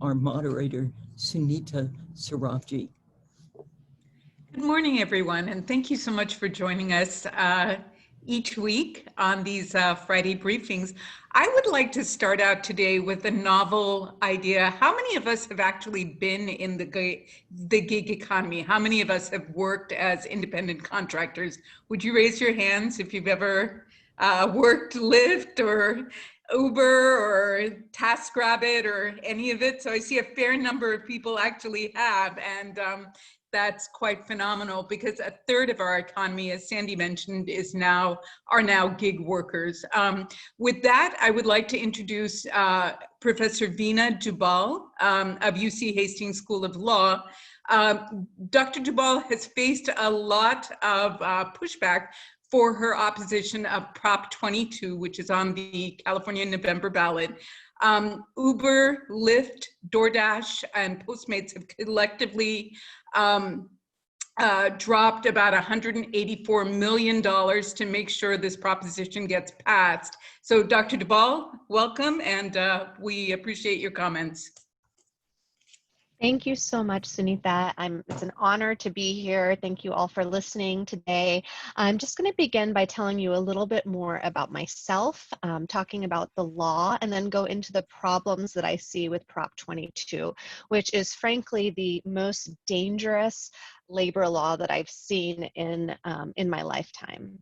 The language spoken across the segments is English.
our moderator, Sunita Sarafji. Good morning, everyone, and thank you so much for joining us each week on these Friday briefings. I would like to start out today with a novel idea. How many of us have actually been in the gig economy? How many of us have worked as independent contractors? Would you raise your hands if you've ever worked Lyft or Uber or TaskRabbit or any of it? So I see a fair number of people actually have, and that's quite phenomenal because a third of our economy, as Sandy mentioned, are now gig workers. With that, I would like to introduce Professor Veena Dubal of UC Hastings School of Law. Dr. Dubal has faced a lot of pushback for her opposition of Prop 22, which is on the California November ballot. Uber, Lyft, DoorDash, and Postmates have collectively dropped about $184 million to make sure this proposition gets passed. So Dr. Dubal, welcome, and we appreciate your comments. Thank you so much, Sunita. It's an honor to be here. Thank you all for listening today. I'm just going to begin by telling you a little bit more about myself, talking about the law, and then go into the problems that I see with Prop 22, which is frankly the most dangerous labor law that I've seen in my lifetime.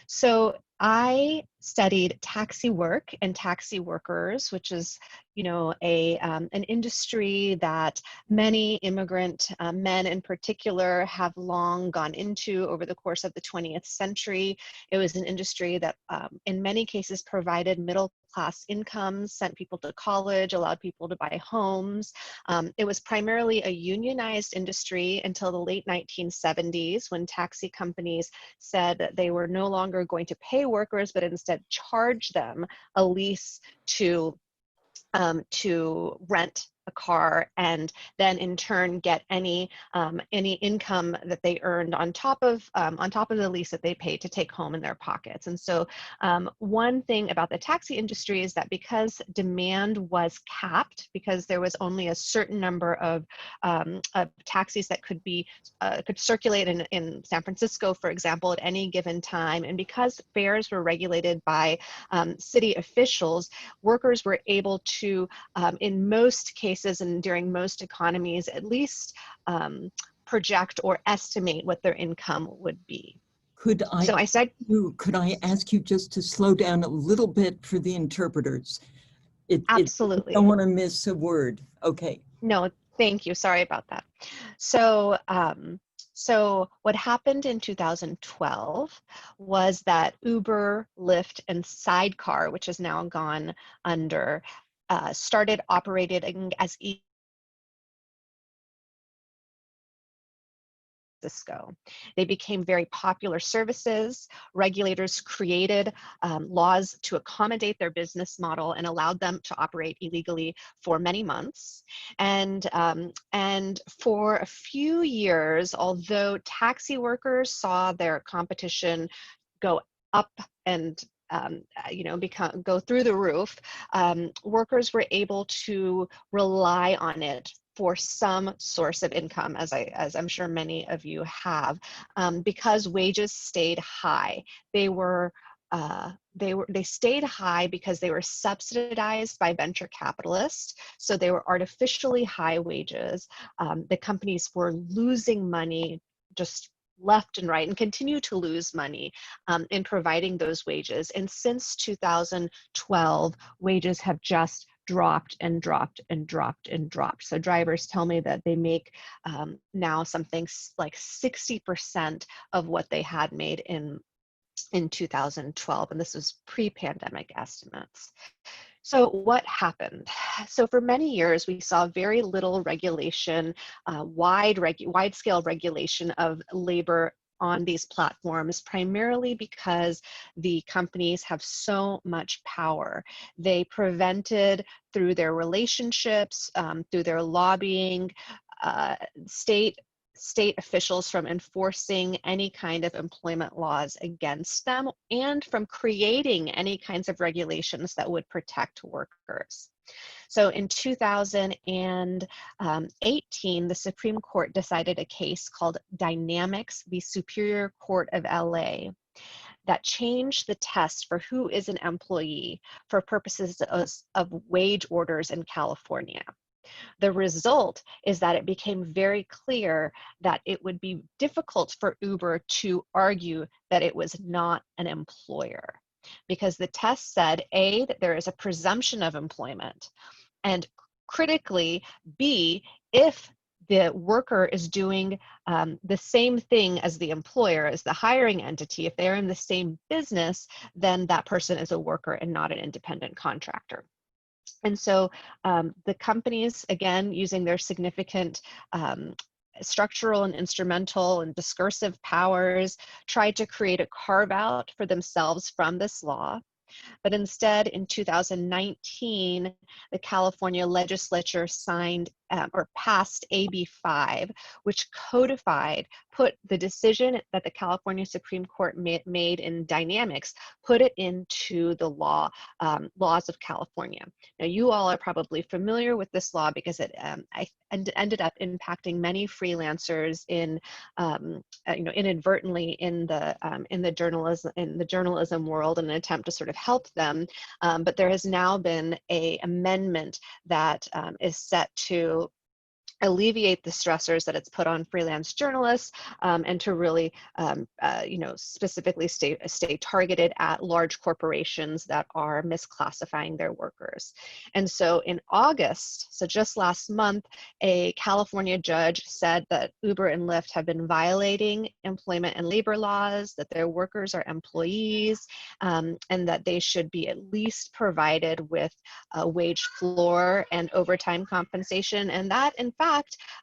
So I studied taxi work and taxi workers, which is, an industry that many immigrant men in particular have long gone into over the course of the 20th century. It was an industry that in many cases provided middle-class incomes, sent people to college, allowed people to buy homes. It was primarily a unionized industry until the late 1970s, when taxi companies said that they were no longer going to pay workers, but instead charge them a lease to rent a car, and then in turn get any income that they earned on top of the lease that they paid to take home in their pockets. And so one thing about the taxi industry is that because demand was capped, because there was only a certain number of taxis that could circulate in San Francisco, for example, at any given time, and because fares were regulated by city officials, workers were able to, in most cases and during most economies, at least project or estimate what their income would be. Could I ask you just to slow down a little bit for the interpreters? Absolutely. I don't want to miss a word. Okay. No, thank you. Sorry about that. So what happened in 2012 was that Uber, Lyft, and Sidecar, which has now gone under, started operating as Francisco. They became very popular services. Regulators created laws to accommodate their business model and allowed them to operate illegally for many months. And for a few years, although taxi workers saw their competition go up and go through the roof, workers were able to rely on it for some source of income, as I'm sure many of you have, because wages stayed high. They stayed high because they were subsidized by venture capitalists, so they were artificially high wages. The companies were losing money just left and right, and continue to lose money in providing those wages. And since 2012, wages have just dropped and dropped and dropped and dropped. So drivers tell me that they make now something like 60% of what they had made in 2012, and this was pre-pandemic estimates. So what happened? So for many years, we saw very little regulation, wide-scale regulation of labor on these platforms, primarily because the companies have so much power. They prevented, through their relationships, through their lobbying, state officials from enforcing any kind of employment laws against them, and from creating any kinds of regulations that would protect workers. So in 2018, the Supreme Court decided a case called Dynamics v. Superior Court of LA that changed the test for who is an employee for purposes of wage orders in California. The result is that it became very clear that it would be difficult for Uber to argue that it was not an employer, because the test said, A, that there is a presumption of employment, and critically, B, if the worker is doing the same thing as the employer, as the hiring entity, if they're in the same business, then that person is a worker and not an independent contractor. And so the companies, again, using their significant structural and instrumental and discursive powers, tried to create a carve out for themselves from this law. But instead, in 2019, the California legislature signed or passed AB 5, which codified, put the decision that the California Supreme Court made in Dynamics, put it into the law, laws of California. Now, you all are probably familiar with this law because it ended up impacting many freelancers in, inadvertently in the journalism world in an attempt to sort of help them. But there has now been an amendment that is set to alleviate the stressors that it's put on freelance journalists, and to really, specifically stay targeted at large corporations that are misclassifying their workers. And so in August, so just last month, a California judge said that Uber and Lyft have been violating employment and labor laws, that their workers are employees, and that they should be at least provided with a wage floor and overtime compensation. And that, in fact,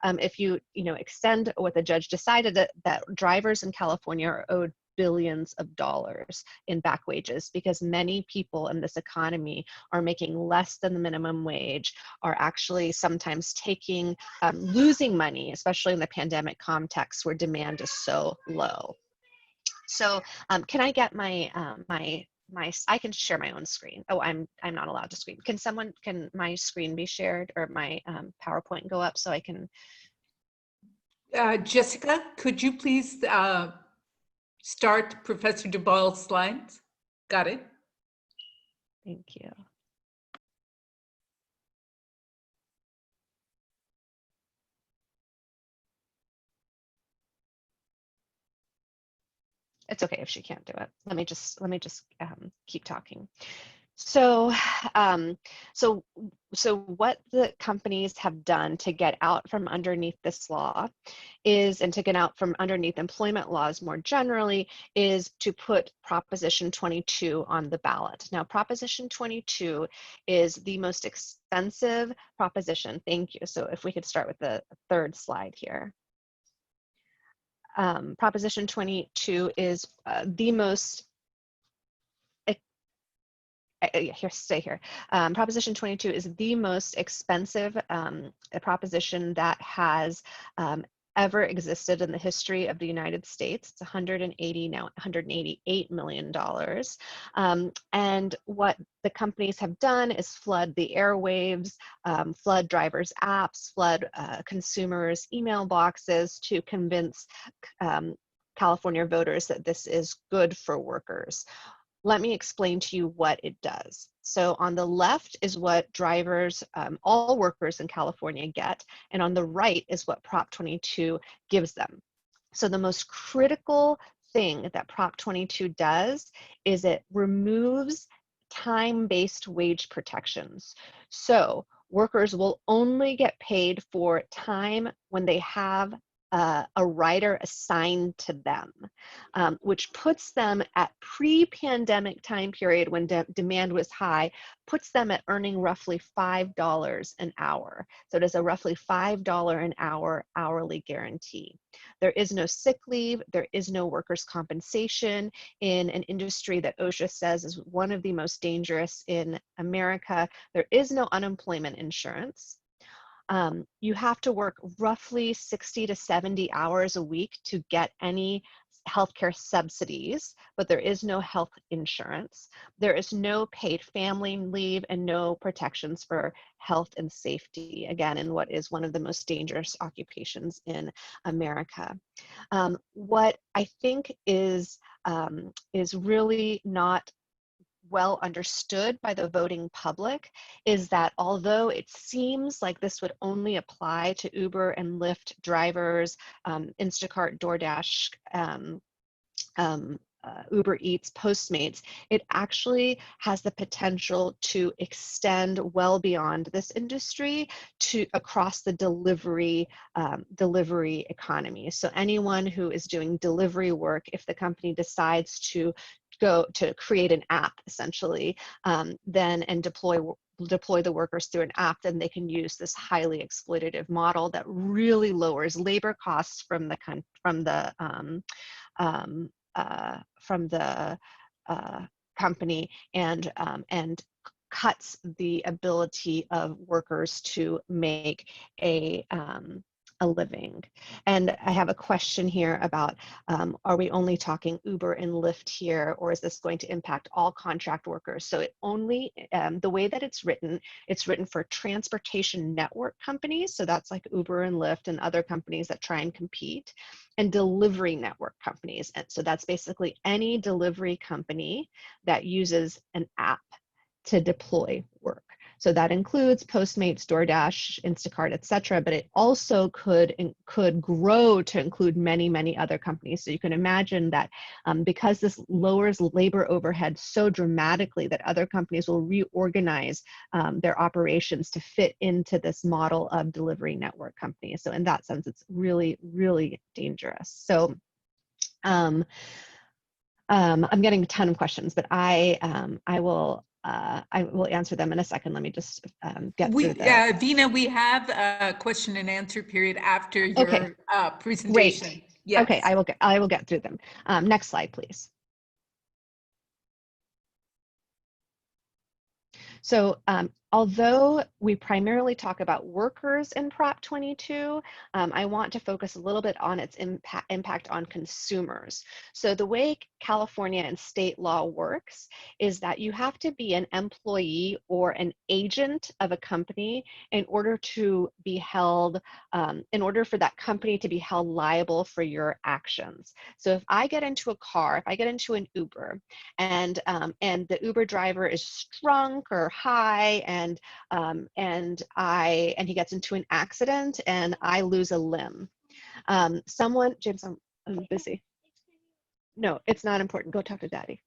if you extend what the judge decided, that drivers in California are owed billions of dollars in back wages, because many people in this economy are making less than the minimum wage, are actually sometimes losing money, especially in the pandemic context where demand is so low. So can I get I can share my own screen. Oh, I'm not allowed to screen. Can my screen be shared, or my PowerPoint go up so I can? Jessica, could you please start Professor Dubal's slides? Got it. Thank you. It's okay if she can't do it. Let me just keep talking. So what the companies have done to get out from underneath this law and to get out from underneath employment laws more generally, is to put Proposition 22 on the ballot. Now, Proposition 22 is the most expensive proposition. Thank you. So if we could start with the third slide here. Proposition 22 is the most, stay here. Proposition 22 is the most expensive proposition that has ever existed in the history of the United States. It's $188 million. And what the companies have done is flood the airwaves, flood drivers' apps, flood consumers' email boxes to convince California voters that this is good for workers. Let me explain to you what it does. So on the left is what drivers, all workers in California get, and on the right is what Prop 22 gives them. So the most critical thing that Prop 22 does is it removes time-based wage protections. So workers will only get paid for time when they have a rider assigned to them, which puts them at pre-pandemic time period when demand was high, puts them at earning roughly $5 an hour. So it is a roughly $5 an hour hourly guarantee. There is no sick leave, there is no workers' compensation in an industry that OSHA says is one of the most dangerous in America. There is no unemployment insurance. You have to work roughly 60 to 70 hours a week to get any healthcare subsidies, but there is no health insurance. There is no paid family leave and no protections for health and safety, again, in what is one of the most dangerous occupations in America. What I think is really not well understood by the voting public is that although it seems like this would only apply to Uber and Lyft drivers, Instacart, DoorDash, Uber Eats, Postmates, it actually has the potential to extend well beyond this industry to across the delivery economy. So anyone who is doing delivery work, if the company decides to go to create an app essentially, then and deploy the workers through an app, then they can use this highly exploitative model that really lowers labor costs from the company and cuts the ability of workers to make a living. And I have a question here about, are we only talking Uber and Lyft here, or is this going to impact all contract workers? So it only, the way that it's written for transportation network companies. So that's like Uber and Lyft and other companies that try and compete, and delivery network companies. And so that's basically any delivery company that uses an app to deploy work. So that includes Postmates, DoorDash, Instacart, etc. But it also could grow to include many, many other companies. So you can imagine that because this lowers labor overhead so dramatically that other companies will reorganize their operations to fit into this model of delivery network companies. So in that sense, it's really, really dangerous. So I'm getting a ton of questions, but I will answer them in a second. Let me just get through the. Vina, we have a question and answer period after your presentation. Great. Yes. Okay, I will get through them. Next slide, please. So although we primarily talk about workers in Prop 22, I want to focus a little bit on its impact on consumers. So the way California and state law works is that you have to be an employee or an agent of a company in order to be held, in order for that company to be held liable for your actions. So if I get into a car, if I get into an Uber, and the Uber driver is drunk or high, and he gets into an accident and I lose a limb. James, I'm busy. No, it's not important. Go talk to Daddy.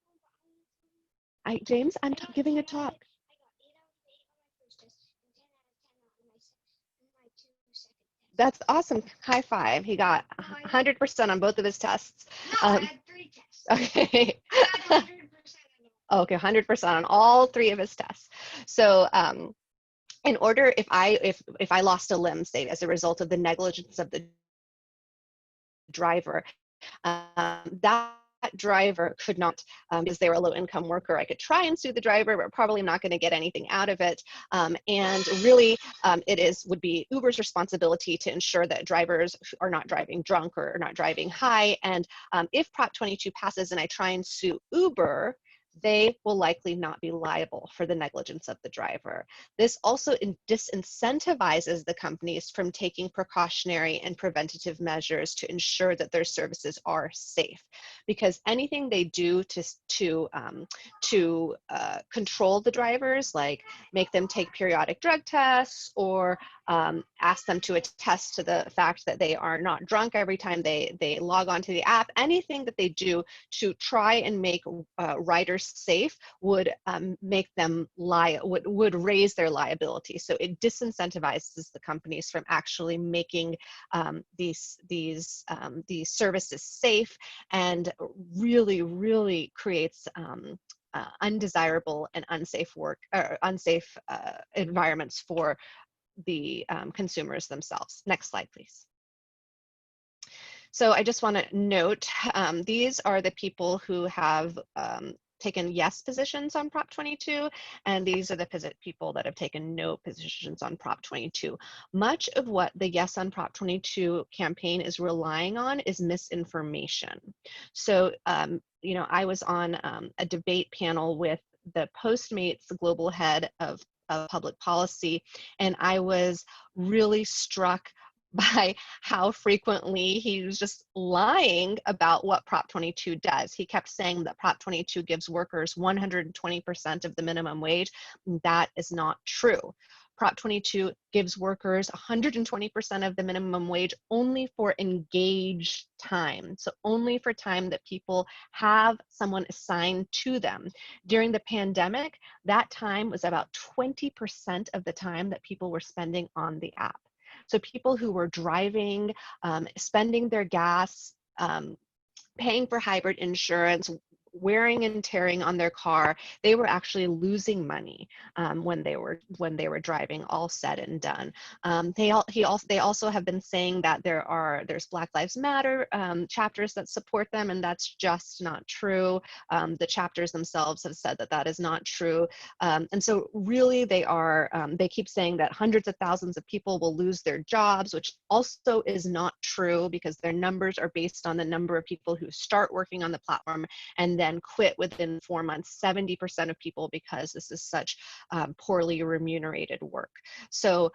James, I'm giving a talk. That's awesome. High five. He got 100% on both of his tests. No, I had 3 tests. Okay. I had 100%. Okay, 100% on all 3 of his tests. So in order, if I lost a limb, say, as a result of the negligence of the driver, that driver could not, because they were a low-income worker, I could try and sue the driver, but probably not going to get anything out of it. And really, it would be Uber's responsibility to ensure that drivers are not driving drunk or not driving high. And if Prop 22 passes and I try and sue Uber, they will likely not be liable for the negligence of the driver. This also disincentivizes the companies from taking precautionary and preventative measures to ensure that their services are safe, because anything they do to control the drivers, like make them take periodic drug tests or ask them to attest to the fact that they are not drunk every time they log onto the app, anything that they do to try and make riders safe would make them would raise their liability. So it disincentivizes the companies from actually making these services safe, and really creates undesirable and unsafe environments for the consumers themselves. Next slide, please. So I just want to note, these are the people who have taken yes positions on Prop 22, and these are the people that have taken no positions on Prop 22. Much of what the Yes on Prop 22 campaign is relying on is misinformation. So, you know, I was on a debate panel with the Postmates global head of public policy, and I was really struck by how frequently he was just lying about what Prop 22 does. He kept saying that Prop 22 gives workers 120% of the minimum wage. That is not true. Prop 22 gives workers 120% of the minimum wage only for engaged time. So only for time that people have someone assigned to them. During the pandemic, that time was about 20% of the time that people were spending on the app. So people who were driving, spending their gas, paying for hybrid insurance, wearing and tearing on their car, they were actually losing money when they were driving, all said and done. They also have been saying that there's Black Lives Matter chapters that support them, and that's just not true. The chapters themselves have said that that is not true, and so really they keep saying that hundreds of thousands of people will lose their jobs, which also is not true because their numbers are based on the number of people who start working on the platform and then quit within 4 months, 70% of people, because this is such poorly remunerated work. So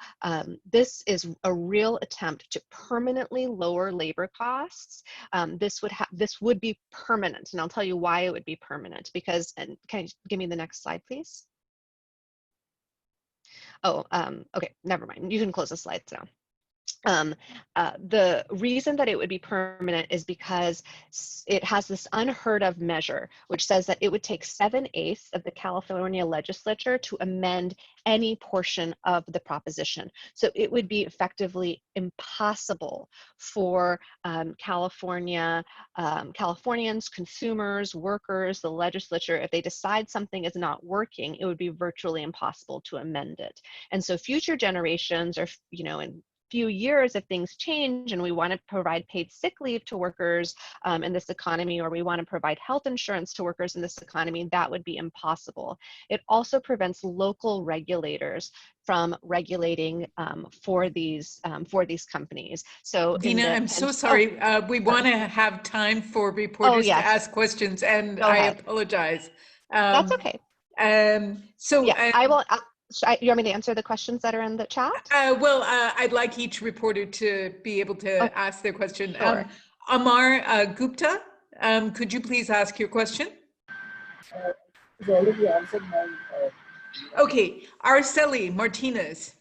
this is a real attempt to permanently lower labor costs. This would be permanent, and I'll tell you why it would be permanent, because, and can you give me the next slide, please? Oh, okay, never mind. You can close the slides now. The reason that it would be permanent is because it has this unheard of measure, which says that it would take 7/8 of the California legislature to amend any portion of the proposition. So it would be effectively impossible for Californians, consumers, workers, the legislature, if they decide something is not working, it would be virtually impossible to amend it. And so future generations, or, you know, in few years, if things change and we want to provide paid sick leave to workers in this economy, or we want to provide health insurance to workers in this economy, that would be impossible. It also prevents local regulators from regulating for these companies. So Dina, I'm so sorry. We want to have time for reporters to ask questions, and I apologize. That's okay. I will. You want me to answer the questions that are in the chat? Well, I'd like each reporter to be able to ask their question. Sure. Amar Gupta, could you please ask your question? It's already answered my. Okay, Araceli Martinez.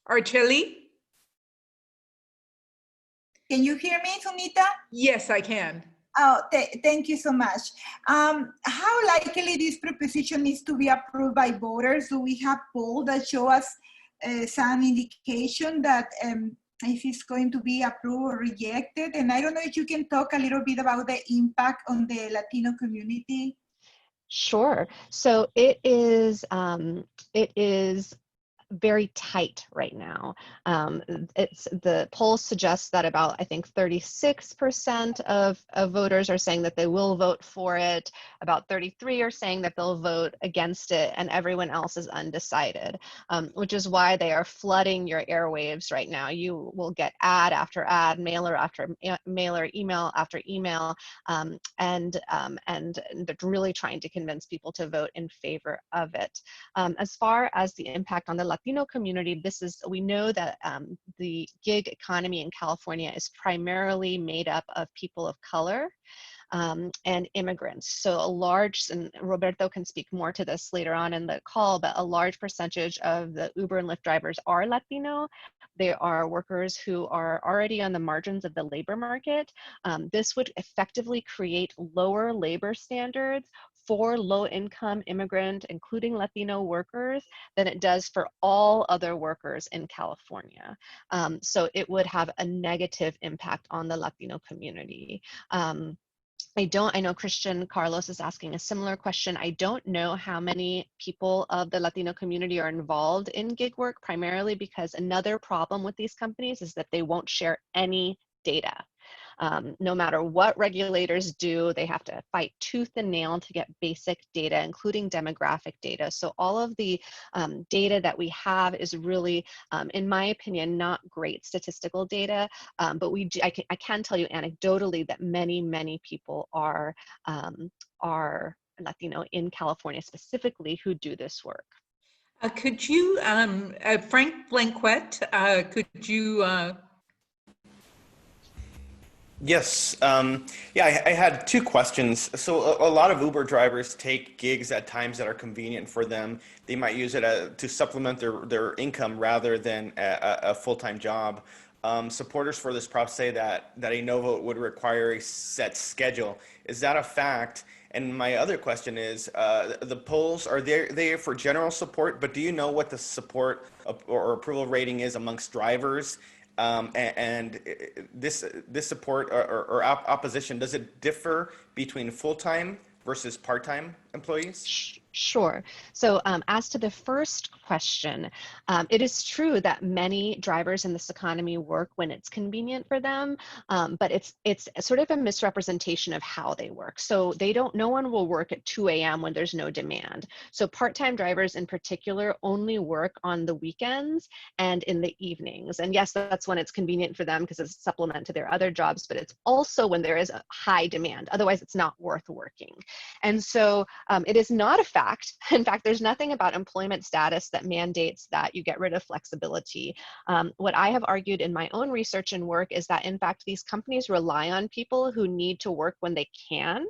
Araceli? Can you hear me, Sunita? Yes, I can. Oh, thank you so much. How likely this proposition is to be approved by voters? Do we have polls that show us some indication that if it's going to be approved or rejected? And I don't know if you can talk a little bit about the impact on the Latino community. Sure. So it is very tight right now. The polls suggest that about, I think, 36% of voters are saying that they will vote for it. About 33 are saying that they'll vote against it, and everyone else is undecided, which is why they are flooding your airwaves right now. You will get ad after ad, mailer after mailer, email after email, and they're really trying to convince people to vote in favor of it. As far as the impact on the Latino community, we know that the gig economy in California is primarily made up of people of color and immigrants. So and Roberto can speak more to this later on in the call, but a large percentage of the Uber and Lyft drivers are Latino. They are workers who are already on the margins of the labor market. This would effectively create lower labor standards for low-income immigrant, including Latino workers, than it does for all other workers in California. So it would have a negative impact on the Latino community. I know Christian Carlos is asking a similar question. I don't know how many people of the Latino community are involved in gig work, primarily because another problem with these companies is that they won't share any data. No matter what regulators do, they have to fight tooth and nail to get basic data, including demographic data. So all of the data that we have is really, in my opinion, not great statistical data, but I can tell you anecdotally that many people are Latino in California specifically who do this work. Could you, Frank Blanquette, could you? Yes. Yeah, I had two questions. So a lot of Uber drivers take gigs at times that are convenient for them. They might use it to supplement their income rather than a full-time job. Supporters for this prop say that a no vote would require a set schedule. Is that a fact? And my other question is, the polls, are they for general support, but do you know what the support or approval rating is amongst drivers? And this support or opposition, does it differ between full-time versus part-time employees? Sure. So as to the first question, it is true that many drivers in this economy work when it's convenient for them, but it's sort of a misrepresentation of how they work. So no one will work at 2 a.m. when there's no demand. So part-time drivers in particular only work on the weekends and in the evenings. And yes, that's when it's convenient for them because it's a supplement to their other jobs, but it's also when there is a high demand. Otherwise, it's not worth working. And so it is not a fact. In fact, there's nothing about employment status that mandates that you get rid of flexibility. What I have argued in my own research and work is that, in fact, these companies rely on people who need to work when they can.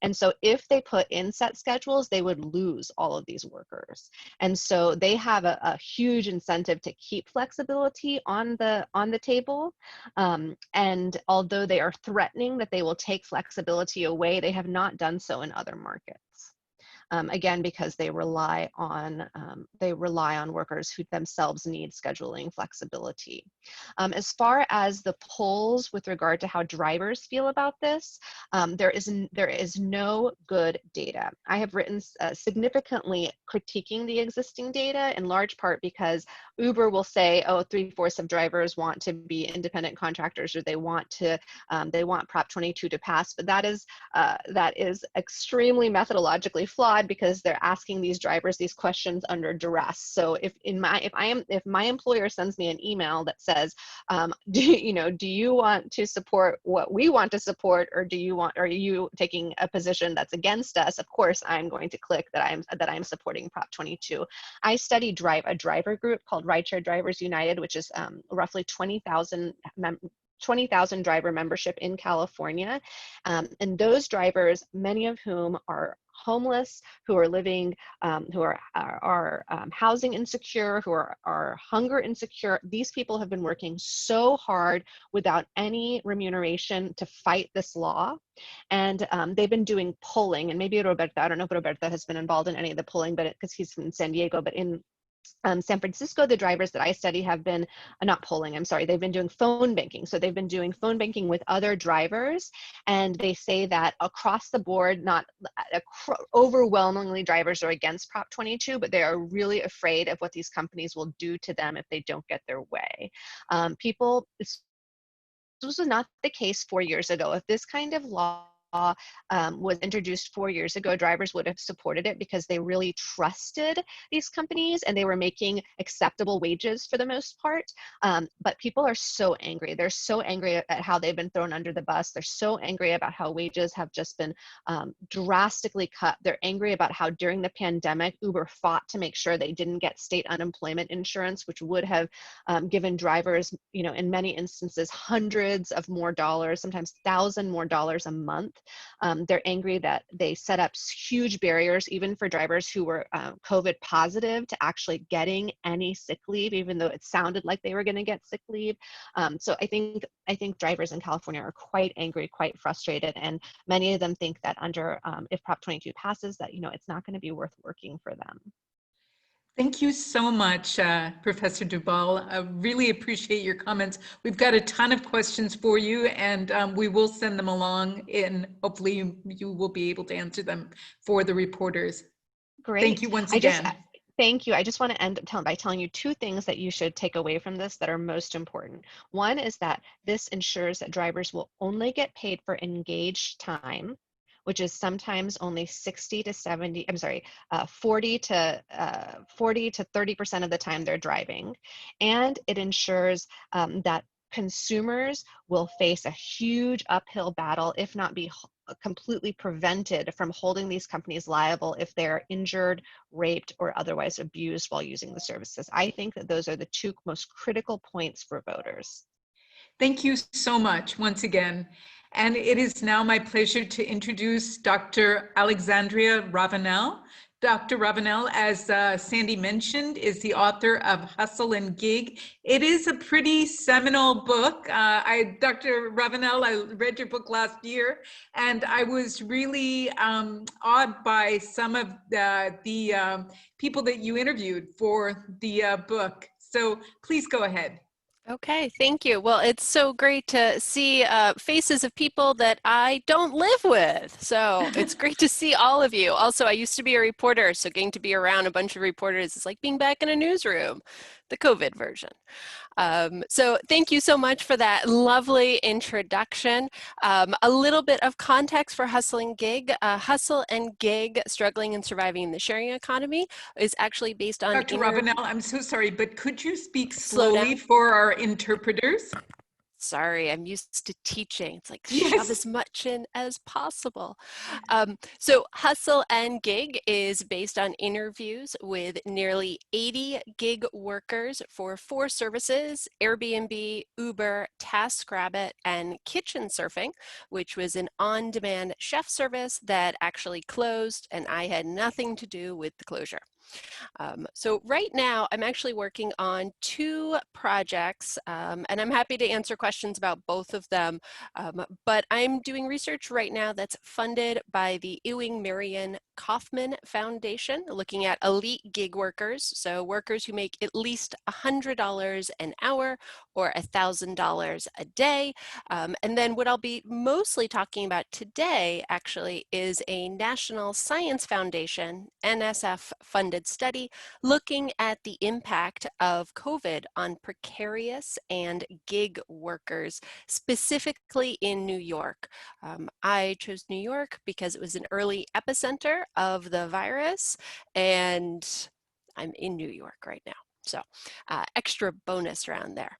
And so if they put in set schedules, they would lose all of these workers. And so they have a huge incentive to keep flexibility on the table. And although they are threatening that they will take flexibility away, they have not done so in other markets. Again, because they rely on workers who themselves need scheduling flexibility. As far as the polls with regard to how drivers feel about this, there is no good data. I have written significantly critiquing the existing data, in large part because Uber will say, oh, 3/4 of drivers want to be independent contractors, or they want Prop 22 to pass, but that is extremely methodologically flawed because they're asking these drivers these questions under duress. So if my employer sends me an email that says, do you want to support what we want to support, or are you taking a position that's against us? Of course, I'm going to click that I'm supporting Prop 22. I study a driver group called Rideshare Drivers United, which is roughly 20,000 driver membership in California. And those drivers, many of whom are homeless, who are living, who are housing insecure, who are hunger insecure, these people have been working so hard without any remuneration to fight this law. And they've been doing polling, and maybe Roberto, I don't know if Roberto has been involved in any of the polling, but because he's from San Diego, but in San Francisco, the drivers that I study have been, not polling, I'm sorry, they've been doing phone banking. So they've been doing phone banking with other drivers, and they say that across the board, not overwhelmingly drivers are against Prop 22, but they are really afraid of what these companies will do to them if they don't get their way. This was not the case 4 years ago. If this kind of law was introduced 4 years ago, drivers would have supported it because they really trusted these companies and they were making acceptable wages for the most part. But people are so angry. They're so angry at how they've been thrown under the bus. They're so angry about how wages have just been drastically cut. They're angry about how during the pandemic, Uber fought to make sure they didn't get state unemployment insurance, which would have given drivers, in many instances, hundreds of more dollars, sometimes $1,000 more a month. They're angry that they set up huge barriers, even for drivers who were COVID positive, to actually getting any sick leave, even though it sounded like they were going to get sick leave. So I think drivers in California are quite angry, quite frustrated, and many of them think that if Prop 22 passes, that it's not going to be worth working for them. Thank you so much, Professor Duvall. I really appreciate your comments. We've got a ton of questions for you, and we will send them along, and hopefully you will be able to answer them for the reporters. Great. Thank you once again. Thank you. I just want to end by telling you two things that you should take away from this that are most important. One is that this ensures that drivers will only get paid for engaged time, which is sometimes only 60 to 70, 40 to 30% of the time they're driving. And it ensures that consumers will face a huge uphill battle, if not be completely prevented from holding these companies liable if they're injured, raped, or otherwise abused while using the services. I think that those are the two most critical points for voters. Thank you so much once again. And it is now my pleasure to introduce Dr. Alexandria Ravenel. Dr. Ravenel, as Sandy mentioned, is the author of Hustle and Gig. It is a pretty seminal book. Dr. Ravenel, I read your book last year, and I was really awed by some of the people that you interviewed for the book. So please go ahead. Okay, thank you. Well, it's so great to see faces of people that I don't live with. So it's great to see all of you. Also, I used to be a reporter, so getting to be around a bunch of reporters is like being back in a newsroom, the COVID version. So thank you so much for that lovely introduction. A little bit of context for Hustle and Gig. Hustle and Gig, Struggling and Surviving in the Sharing Economy, is actually based on— Dr. Ravenel, I'm so sorry, but could you speak Slow slowly down. for our interpreters? Sorry, I'm used to teaching. It's like Yes. shove as much in as possible. So Hustle and Gig is based on interviews with nearly 80 gig workers for 4 services: Airbnb, Uber, TaskRabbit, and Kitchen Surfing, which was an on-demand chef service that actually closed, and I had nothing to do with the closure. So right now, I'm actually working on 2 projects, and I'm happy to answer questions about both of them. But I'm doing research right now that's funded by the Ewing Marion Kaufman Foundation, looking at elite gig workers, so workers who make at least $100 an hour or $1,000 a day. And then what I'll be mostly talking about today actually is a National Science Foundation, NSF funded study looking at the impact of COVID on precarious and gig workers, specifically in New York. I chose New York because it was an early epicenter of the virus, and I'm in New York right now. So extra bonus round there.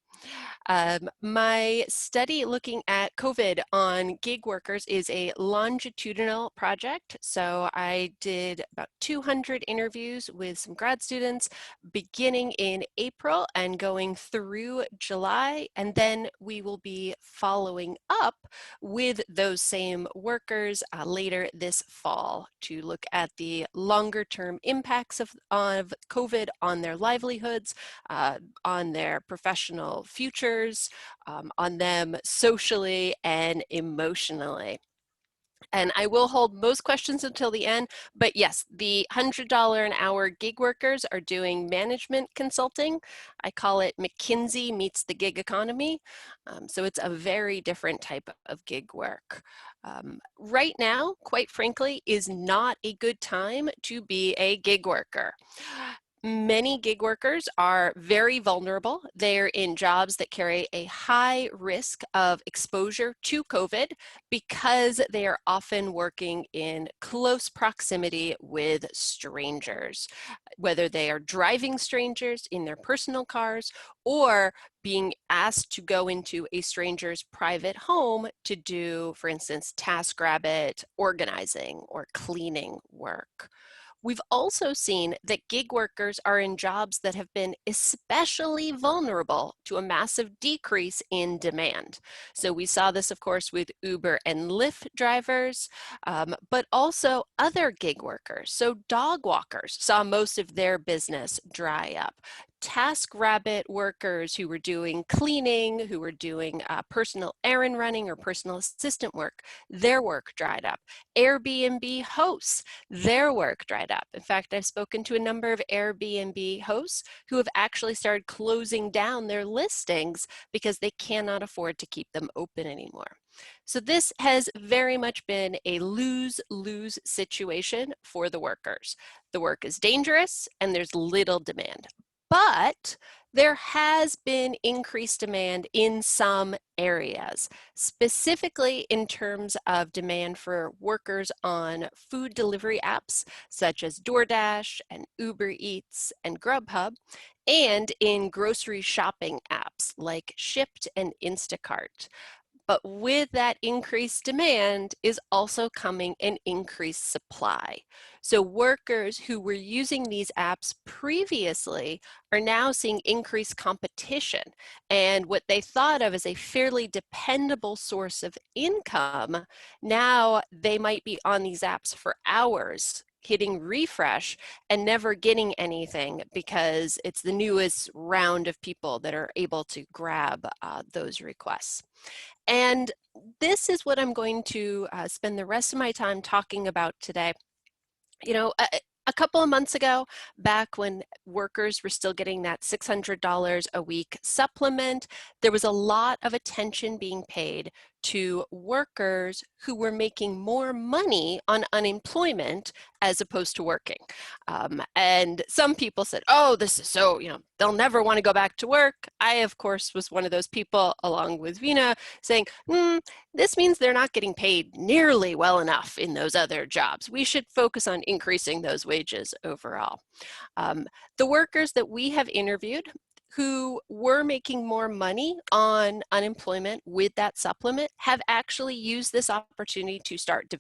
My study looking at COVID on gig workers is a longitudinal project. So I did about 200 interviews with some grad students beginning in April and going through July. And then we will be following up with those same workers later this fall to look at the longer term impacts of COVID on their livelihoods, on their professional futures, on them socially and emotionally. And I will hold most questions until the end, but yes, the $100 an hour gig workers are doing management consulting. I call it McKinsey meets the gig economy. So it's a very different type of gig work. Right now, quite frankly, is not a good time to be a gig worker. Many gig workers are very vulnerable. They're in jobs that carry a high risk of exposure to COVID because they are often working in close proximity with strangers, whether they are driving strangers in their personal cars or being asked to go into a stranger's private home to do, for instance, TaskRabbit organizing or cleaning work. We've also seen that gig workers are in jobs that have been especially vulnerable to a massive decrease in demand. So we saw this, of course, with Uber and Lyft drivers, but also other gig workers. So dog walkers saw most of their business dry up. TaskRabbit workers who were doing cleaning, who were doing personal errand running or personal assistant work, their work dried up. Airbnb hosts, their work dried up. In fact, I've spoken to a number of Airbnb hosts who have actually started closing down their listings because they cannot afford to keep them open anymore. So this has very much been a lose-lose situation for the workers. The work is dangerous and there's little demand. But there has been increased demand in some areas, specifically in terms of demand for workers on food delivery apps such as DoorDash and Uber Eats and Grubhub, and in grocery shopping apps like Shipt and Instacart. But with that increased demand is also coming an increased supply. So workers who were using these apps previously are now seeing increased competition. And what they thought of as a fairly dependable source of income, now they might be on these apps for hours, hitting refresh and never getting anything because it's the newest round of people that are able to grab those requests. And this is what I'm going to spend the rest of my time talking about today. You know, a couple of months ago, back when workers were still getting that $600 a week supplement, there was a lot of attention being paid to workers who were making more money on unemployment as opposed to working. And some people said, oh, this is so, they'll never want to go back to work. I, of course, was one of those people, along with Vina, saying, this means they're not getting paid nearly well enough in those other jobs. We should focus on increasing those wages overall. The workers that we have interviewed who were making more money on unemployment with that supplement have actually used this opportunity to start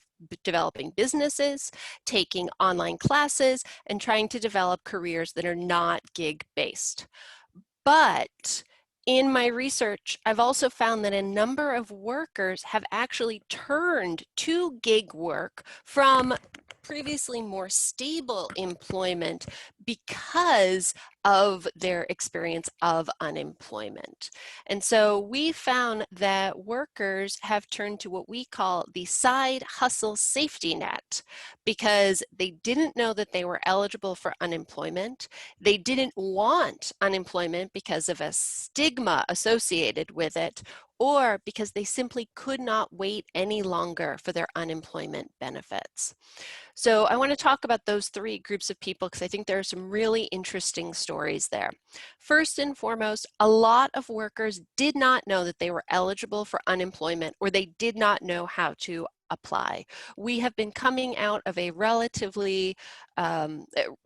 developing businesses, taking online classes, and trying to develop careers that are not gig-based. But in my research, I've also found that a number of workers have actually turned to gig work from previously more stable employment because of their experience of unemployment. And so we found that workers have turned to what we call the side hustle safety net because they didn't know that they were eligible for unemployment. They didn't want unemployment because of a stigma associated with it, or because they simply could not wait any longer for their unemployment benefits. So I want to talk about those three groups of people because I think there are some really interesting stories there. First and foremost, a lot of workers did not know that they were eligible for unemployment, or they did not know how to apply. We have been coming out of a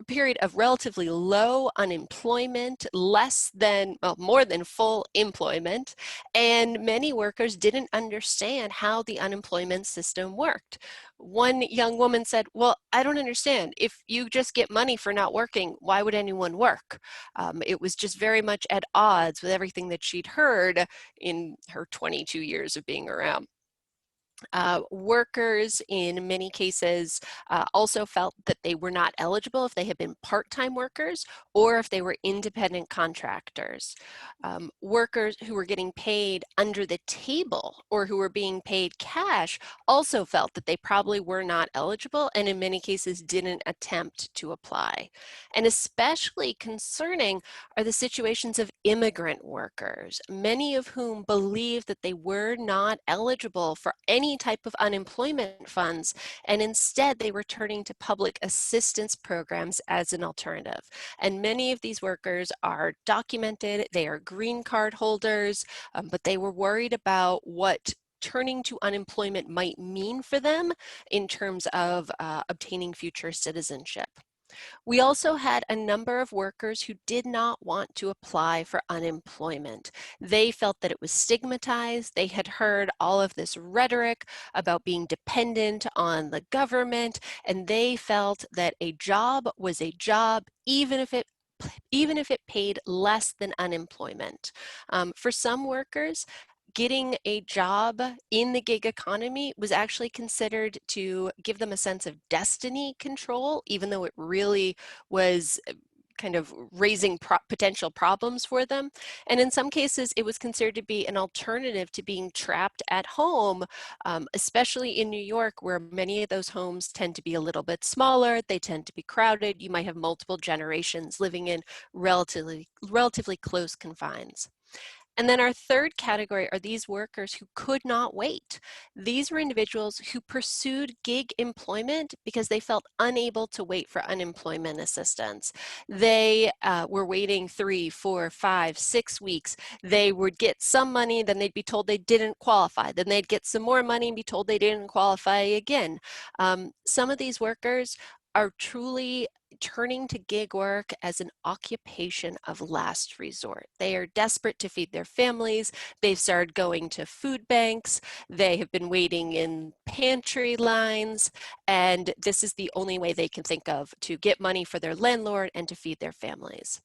period of relatively low unemployment, more than full employment, and many workers didn't understand how the unemployment system worked. One young woman said, well, I don't understand. If you just get money for not working, why would anyone work? It was just very much at odds with everything that she'd heard in her 22 years of being around. Workers in many cases also felt that they were not eligible if they had been part-time workers or if they were independent contractors. Workers who were getting paid under the table or who were being paid cash also felt that they probably were not eligible and in many cases didn't attempt to apply. And especially concerning are the situations of immigrant workers, many of whom believed that they were not eligible for any type of unemployment funds, and instead they were turning to public assistance programs as an alternative. And many of these workers are documented, they are green card holders, but they were worried about what turning to unemployment might mean for them in terms of obtaining future citizenship. We also had a number of workers who did not want to apply for unemployment. They felt that it was stigmatized. They had heard all of this rhetoric about being dependent on the government, and they felt that a job was a job, even if it paid less than unemployment. For some workers, getting a job in the gig economy was actually considered to give them a sense of destiny control, even though it really was kind of raising potential problems for them. And in some cases, it was considered to be an alternative to being trapped at home, especially in New York, where many of those homes tend to be a little bit smaller. They tend to be crowded. You might have multiple generations living in relatively close confines. And then our third category are these workers who could not wait. These were individuals who pursued gig employment because they felt unable to wait for unemployment assistance. They were waiting 3, 4, 5, 6 weeks. They would get some money, then they'd be told they didn't qualify. Then they'd get some more money and be told they didn't qualify again. Some of these workers are truly turning to gig work as an occupation of last resort. They are desperate to feed their families. They've started going to food banks. They have been waiting in pantry lines, and this is the only way they can think of to get money for their landlord and to feed their families.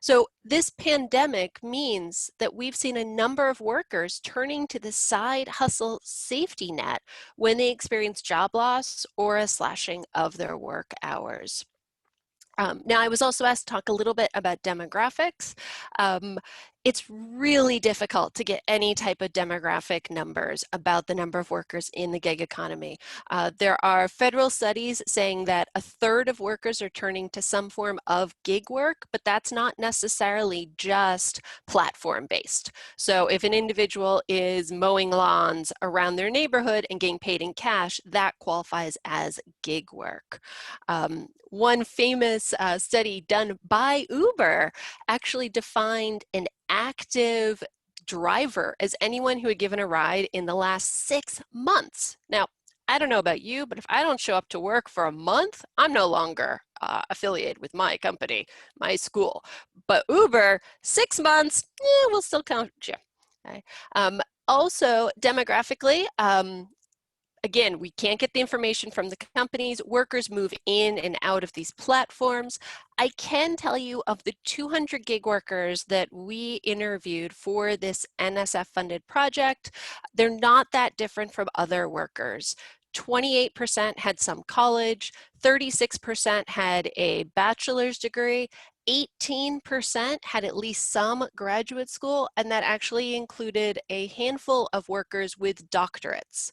So this pandemic means that we've seen a number of workers turning to the side hustle safety net when they experience job loss or a slashing of their work hours. Now, I was also asked to talk a little bit about demographics. It's really difficult to get any type of demographic numbers about the number of workers in the gig economy. There are federal studies saying that 1/3 of workers are turning to some form of gig work, but that's not necessarily just platform-based. So if an individual is mowing lawns around their neighborhood and getting paid in cash, that qualifies as gig work. One famous study done by Uber actually defined an active driver as anyone who had given a ride in the last 6 months. Now, I don't know about you, but if I don't show up to work for a month, I'm no longer affiliated with my company, my school. But Uber, 6 months, we'll still count you. Okay. Also, demographically, again, we can't get the information from the companies. Workers move in and out of these platforms. I can tell you of the 200 gig workers that we interviewed for this NSF-funded project, they're not that different from other workers. 28% had some college, 36% had a bachelor's degree, 18% had at least some graduate school, and that actually included a handful of workers with doctorates,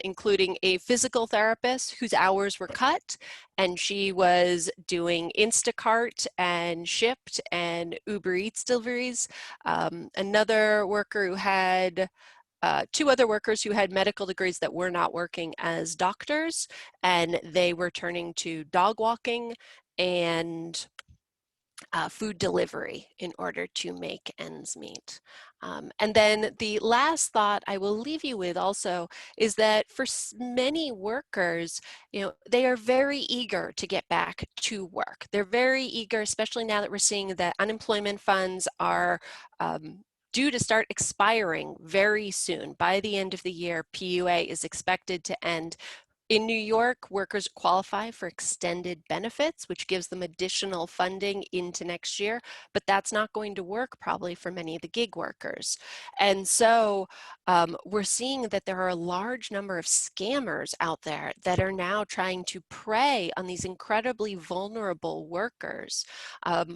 including a physical therapist whose hours were cut, and she was doing Instacart and Shipt and Uber Eats deliveries. Another worker who had 2 other workers who had medical degrees that were not working as doctors, and they were turning to dog walking and food delivery in order to make ends meet. And then the last thought I will leave you with also is that for many workers, they are very eager to get back to work. They're very eager, especially now that we're seeing that unemployment funds are due to start expiring very soon. By the end of the year, PUA is expected to end. In New York, workers qualify for extended benefits, which gives them additional funding into next year, but that's not going to work probably for many of the gig workers. And so we're seeing that there are a large number of scammers out there that are now trying to prey on these incredibly vulnerable workers.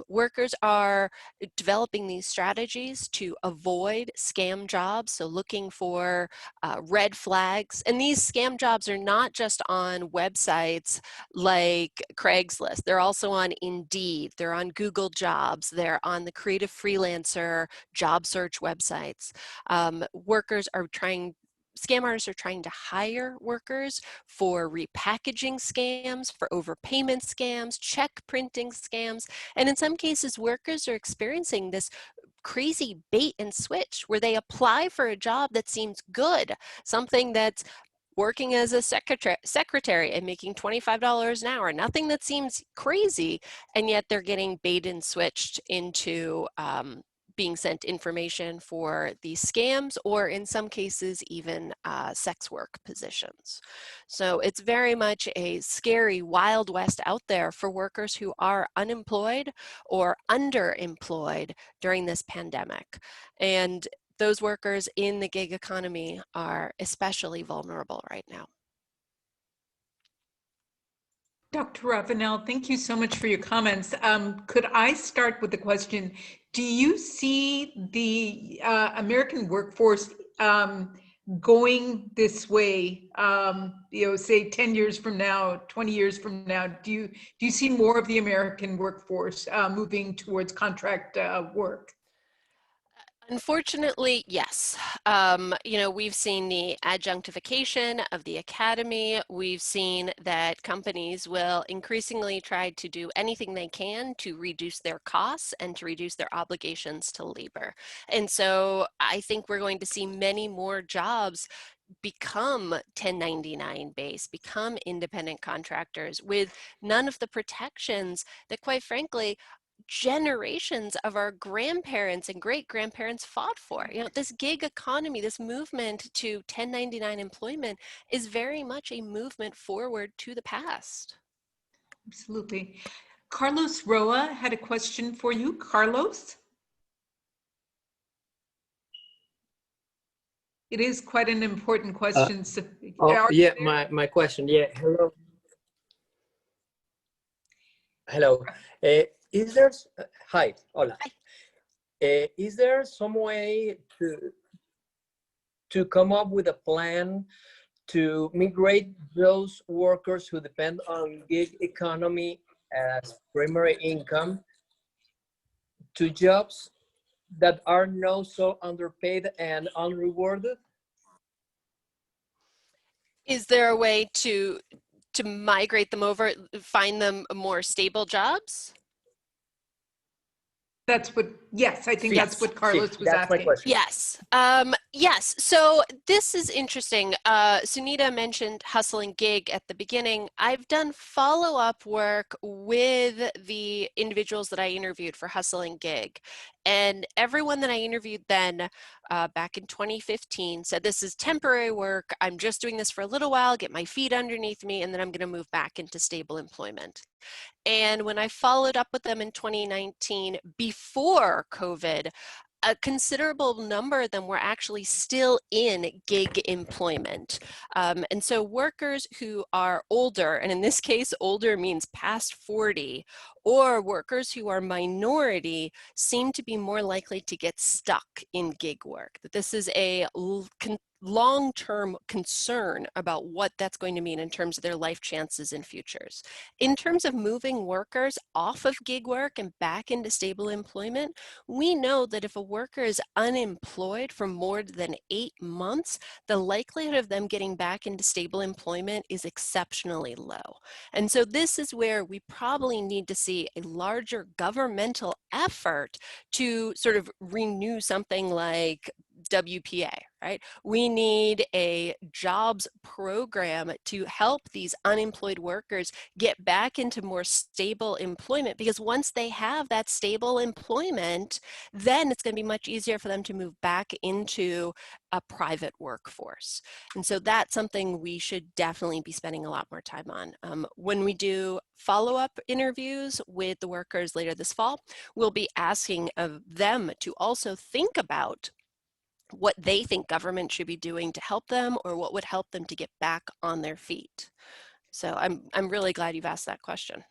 Workers are developing these strategies to avoid scam jobs, so looking for red flags. And these scam jobs are not just on websites like Craigslist. They're also on Indeed. They're on Google Jobs. They're on the Creative Freelancer job search websites. Scammers are trying to hire workers for repackaging scams, for overpayment scams, check printing scams, and in some cases, workers are experiencing this crazy bait and switch where they apply for a job that seems good, something that's working as a secretary and making $25 an hour, nothing that seems crazy, and yet they're getting bait and switched into being sent information for these scams, or in some cases even sex work positions. So it's very much a scary Wild West out there for workers who are unemployed or underemployed during this pandemic. And those workers in the gig economy are especially vulnerable right now. Dr. Ravenel, thank you so much for your comments. Could I start with the question, do you see the American workforce going this way, say 10 years from now, 20 years from now? Do you see more of the American workforce moving towards contract work? Unfortunately, yes. We've seen the adjunctification of the academy. We've seen that companies will increasingly try to do anything they can to reduce their costs and to reduce their obligations to labor. And so I think we're going to see many more jobs become 1099 based, become independent contractors with none of the protections that, quite frankly, generations of our grandparents and great grandparents fought for. This gig economy, this movement to 1099 employment is very much a movement forward to the past. Absolutely. Carlos Roa had a question for you. Carlos? It is quite an important question. Yeah, my question. Yeah, hello. Hello. Is there, hi, hola. Is there some way to come up with a plan to migrate those workers who depend on gig economy as primary income to jobs that are not so underpaid and unrewarded? Is there a way to migrate them over, find them more stable jobs? Yes, I think that's what Carlos was That's my asking. question. Yes. Yes. So this is interesting. Sunita mentioned Hustle and Gig at the beginning. I've done follow-up work with the individuals that I interviewed for Hustle and Gig. And everyone that I interviewed then back in 2015 said, this is temporary work. I'm just doing this for a little while, get my feet underneath me, and then I'm going to move back into stable employment. And when I followed up with them in 2019, before COVID, a considerable number of them were actually still in gig employment. And so workers who are older, and in this case, older means past 40, or workers who are minority seem to be more likely to get stuck in gig work. That this is a long-term concern about what that's going to mean in terms of their life chances and futures. In terms of moving workers off of gig work and back into stable employment, we know that if a worker is unemployed for more than 8 months, the likelihood of them getting back into stable employment is exceptionally low. And so this is where we probably need to see a larger governmental effort to sort of renew something like WPA, right? We need a jobs program to help these unemployed workers get back into more stable employment, because once they have that stable employment, then it's going to be much easier for them to move back into a private workforce. And so that's something we should definitely be spending a lot more time on. When we do follow-up interviews with the workers later this fall, we'll be asking of them to also think about what they think government should be doing to help them, or what would help them to get back on their feet. So I'm really glad you've asked that question.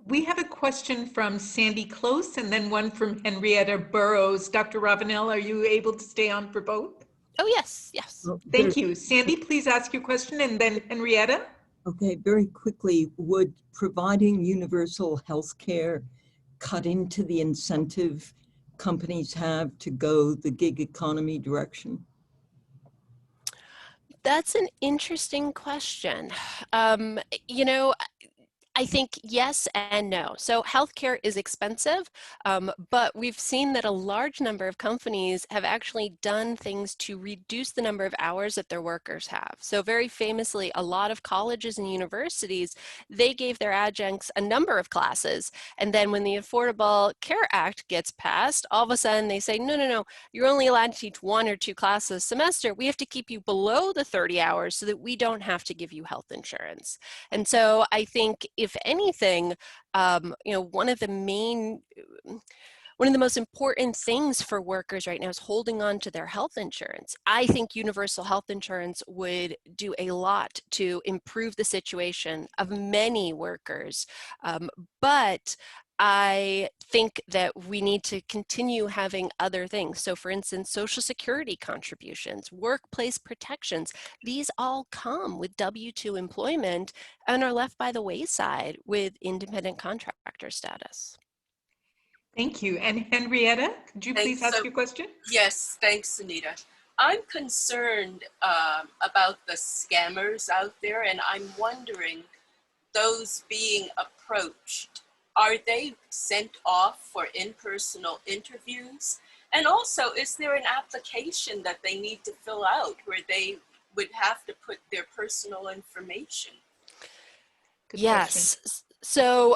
We have a question from Sandy Close and then one from Henrietta Burrows. Dr. Ravenel, are you able to stay on for both? Oh, yes, yes. Thank you. Sandy, please ask your question, and then Henrietta. Okay, very quickly, would providing universal health care cut into the incentive companies have to go the gig economy direction? That's an interesting question. I think yes and no. So healthcare is expensive, but we've seen that a large number of companies have actually done things to reduce the number of hours that their workers have. So very famously, a lot of colleges and universities, they gave their adjuncts a number of classes. And then when the Affordable Care Act gets passed, all of a sudden they say, no, you're only allowed to teach 1 or 2 classes a semester. We have to keep you below the 30 hours so that we don't have to give you health insurance. And so I think if anything, one of the most important things for workers right now is holding on to their health insurance. I think universal health insurance would do a lot to improve the situation of many workers, but I think that we need to continue having other things. So for instance, Social Security contributions, workplace protections, these all come with W-2 employment and are left by the wayside with independent contractor status. Thank you. And Henrietta, could you please ask your question? Yes, thanks, Anita. I'm concerned about the scammers out there, and I'm wondering, those being approached, are they sent off for in-person interviews? And also, is there an application that they need to fill out where they would have to put their personal information? Good Yes. question. So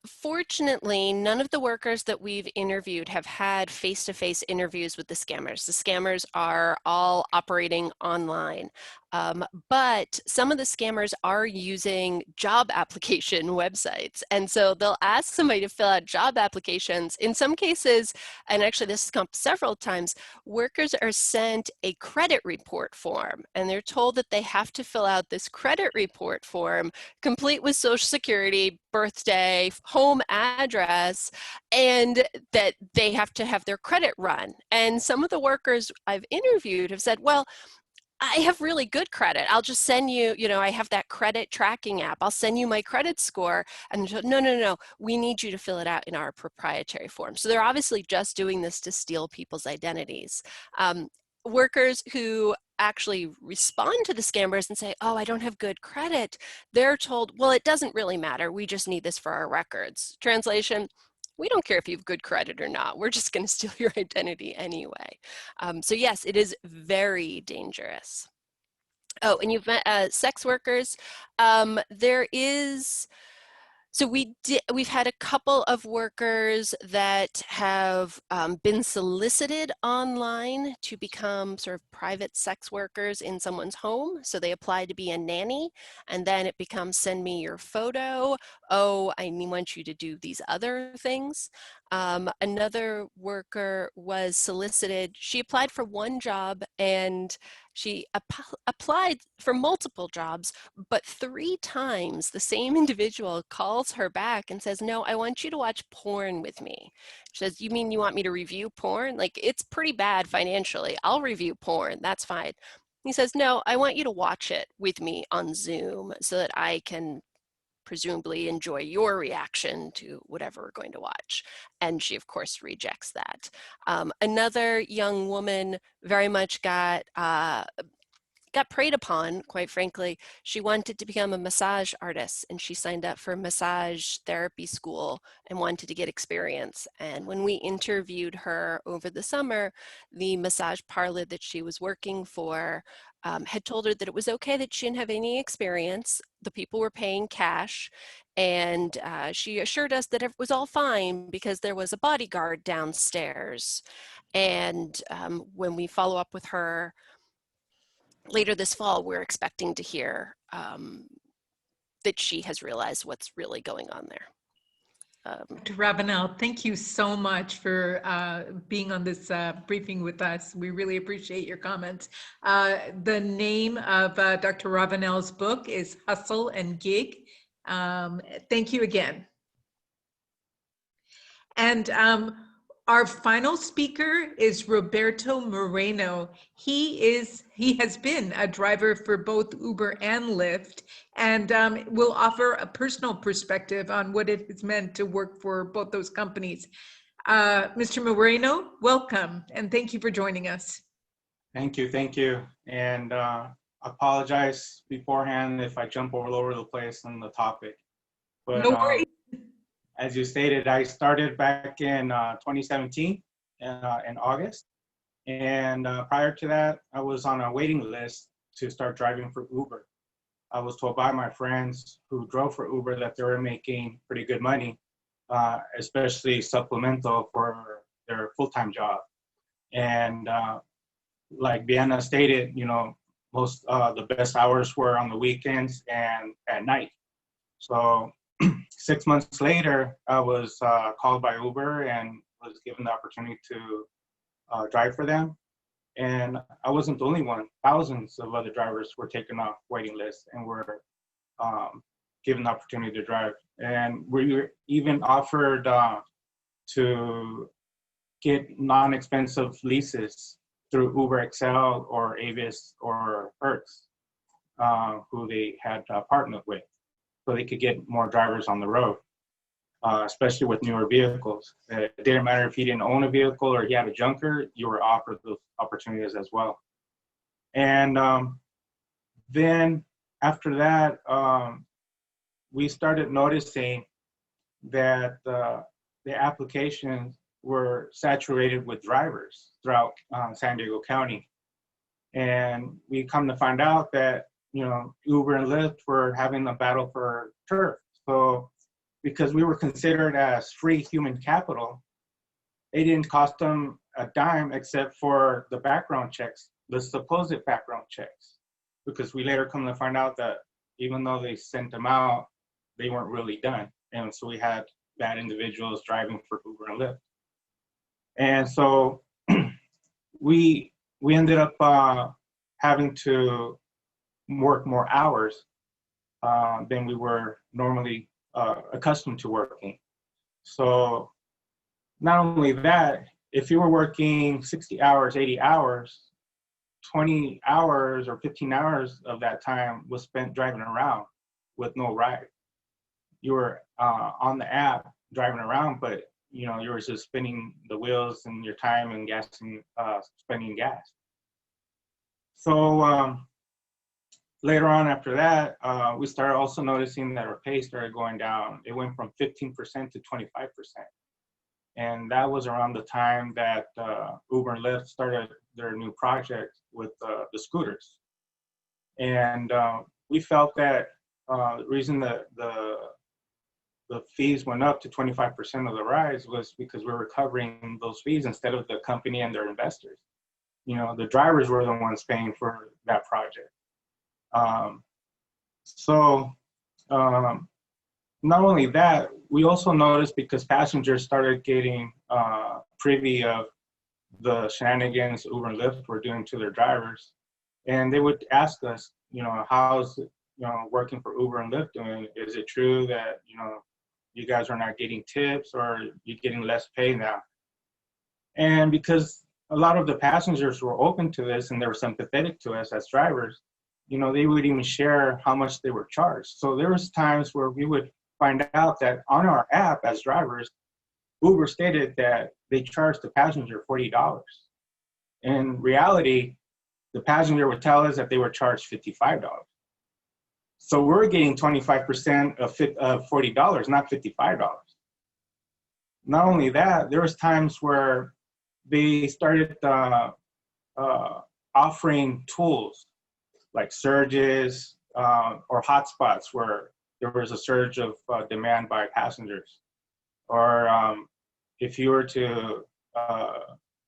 fortunately, none of the workers that we've interviewed have had face-to-face interviews with the scammers. The scammers are all operating online. But some of the scammers are using job application websites. And so they'll ask somebody to fill out job applications. In some cases, and actually this has come up several times, workers are sent a credit report form, and they're told that they have to fill out this credit report form, complete with Social Security, birthday, home address, and that they have to have their credit run. And some of the workers I've interviewed have said, well, I have really good credit. I'll just send you, I have that credit tracking app. I'll send you my credit score. And they're no, no, no, we need you to fill it out in our proprietary form. So they're obviously just doing this to steal people's identities. Workers who actually respond to the scammers and say, oh, I don't have good credit, they're told, well, it doesn't really matter. We just need this for our records. Translation, we don't care if you have good credit or not. We're just going to steal your identity anyway. So yes, it is very dangerous. Oh, and you've met sex workers. There is, so we've had a couple of workers that have been solicited online to become sort of private sex workers in someone's home. So they apply to be a nanny, and then it becomes send me your photo. Oh, I want you to do these other things. Another worker was solicited. She applied for one job and she applied for multiple jobs, but 3 times the same individual calls her back and says, no, I want you to watch porn with me. She says, you mean you want me to review porn? Like, it's pretty bad financially. I'll review porn. That's fine. He says, no, I want you to watch it with me on Zoom so that I can presumably enjoy your reaction to whatever we're going to watch. And she, of course, rejects that. Another young woman very much got preyed upon, quite frankly. She wanted to become a massage artist, and she signed up for a massage therapy school and wanted to get experience. And when we interviewed her over the summer, the massage parlor that she was working for had told her that it was okay that she didn't have any experience. The people were paying cash, and she assured us that it was all fine because there was a bodyguard downstairs. And when we follow up with her later this fall, we're expecting to hear that she has realized what's really going on there. Dr. Ravenel, thank you so much for being on this briefing with us. We really appreciate your comments. The name of Dr. Ravenel's book is Hustle and Gig. Thank you again. And our final speaker is Roberto Moreno. He has been a driver for both Uber and Lyft, and will offer a personal perspective on what it has meant to work for both those companies. Mr. Moreno, welcome, and thank you for joining us. Thank you. And apologize beforehand if I jump all over the place on the topic. But, no worries. As you stated, I started back in 2017 in August. And prior to that, I was on a waiting list to start driving for Uber. I was told by my friends who drove for Uber that they were making pretty good money, especially supplemental for their full-time job. And like Vienna stated, most the best hours were on the weekends and at night. So 6 months later, I was called by Uber and was given the opportunity to drive for them. And I wasn't the only one. Thousands of other drivers were taken off waiting lists and were given the opportunity to drive. And we were even offered to get non-expensive leases through Uber XL or Avis or Hertz, who they had partnered with, so they could get more drivers on the road. especially with newer vehicles. It didn't matter if he didn't own a vehicle or he had a junker, you were offered those opportunities as well. And then after that, we started noticing that the applications were saturated with drivers throughout San Diego County. And we come to find out that, you know, Uber and Lyft were having a battle for turf. So because we were considered as free human capital, it didn't cost them a dime except for the background checks, the supposed background checks. Because we later come to find out that even though they sent them out, they weren't really done. And so we had bad individuals driving for Uber and Lyft. And so we ended up having to work more hours than we were normally accustomed to working. So not only that, if you were working 60 hours, 80 hours, 20 hours or 15 hours of that time was spent driving around with no ride. You were on the app driving around, but you know, you were just spinning the wheels and your time and gas and spending gas. So later on after that, we started also noticing that our pay started going down. It went from 15% to 25%. And that was around the time that Uber and Lyft started their new project with the scooters. And we felt that the reason that the fees went up to 25% of the rides was because we were covering those fees instead of the company and their investors. You know, the drivers were the ones paying for that project. Not only that, we also noticed because passengers started getting privy of the shenanigans Uber and Lyft were doing to their drivers, and they would ask us, you know, how's, you know, working for Uber and Lyft doing? Is it true that, you know, you guys are not getting tips or you're getting less pay now? And because a lot of the passengers were open to this and they were sympathetic to us as drivers, you know, they would even share how much they were charged. So there was times where we would find out that on our app as drivers, Uber stated that they charged the passenger $40. In reality, the passenger would tell us that they were charged $55. So we're getting 25% of $40, not $55. Not only that, there was times where they started offering tools like surges or hotspots where there was a surge of demand by passengers. Or if you were to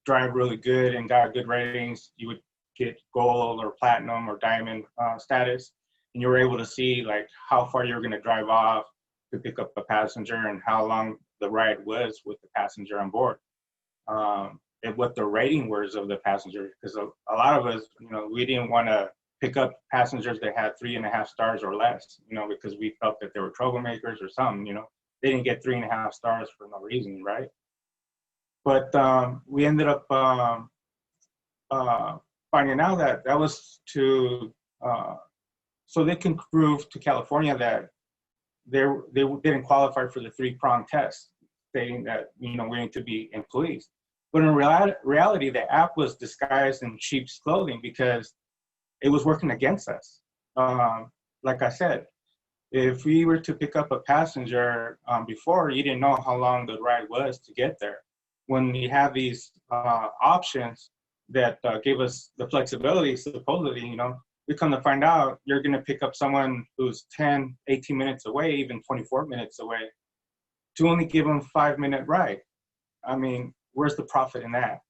drive really good and got good ratings, you would get gold or platinum or diamond status. And you were able to see like how far you were going to drive off to pick up a passenger and how long the ride was with the passenger on board. And what the rating was of the passenger, because a lot of us, you know, we didn't want to pick up passengers that had 3.5 stars or less, you know, because we felt that they were troublemakers or something, you know. They didn't get 3.5 stars for no reason, right? But we ended up finding out that that was to, so they can prove to California that they didn't qualify for the 3-prong test, stating that, you know, we need to be employees. But in reality, the app was disguised in sheep's clothing because it was working against us. Like I said, if we were to pick up a passenger before, you didn't know how long the ride was to get there. When we have these options that give us the flexibility, supposedly, you know, we come to find out you're going to pick up someone who's 10, 18 minutes away, even 24 minutes away, to only give them a 5-minute ride. I mean, where's the profit in that?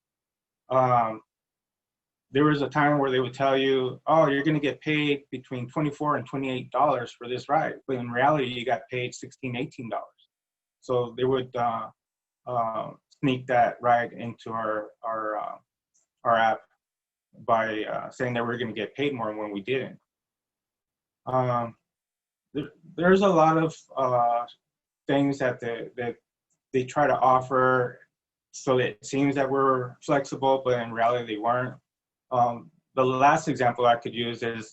There was a time where they would tell you, oh, you're going to get paid between $24 and $28 for this ride. But in reality, you got paid $16, $18. So they would sneak that ride into our app by saying that we're going to get paid more when we didn't. There's a lot of things that they try to offer so that it seems that we're flexible, but in reality, they weren't. The last example I could use is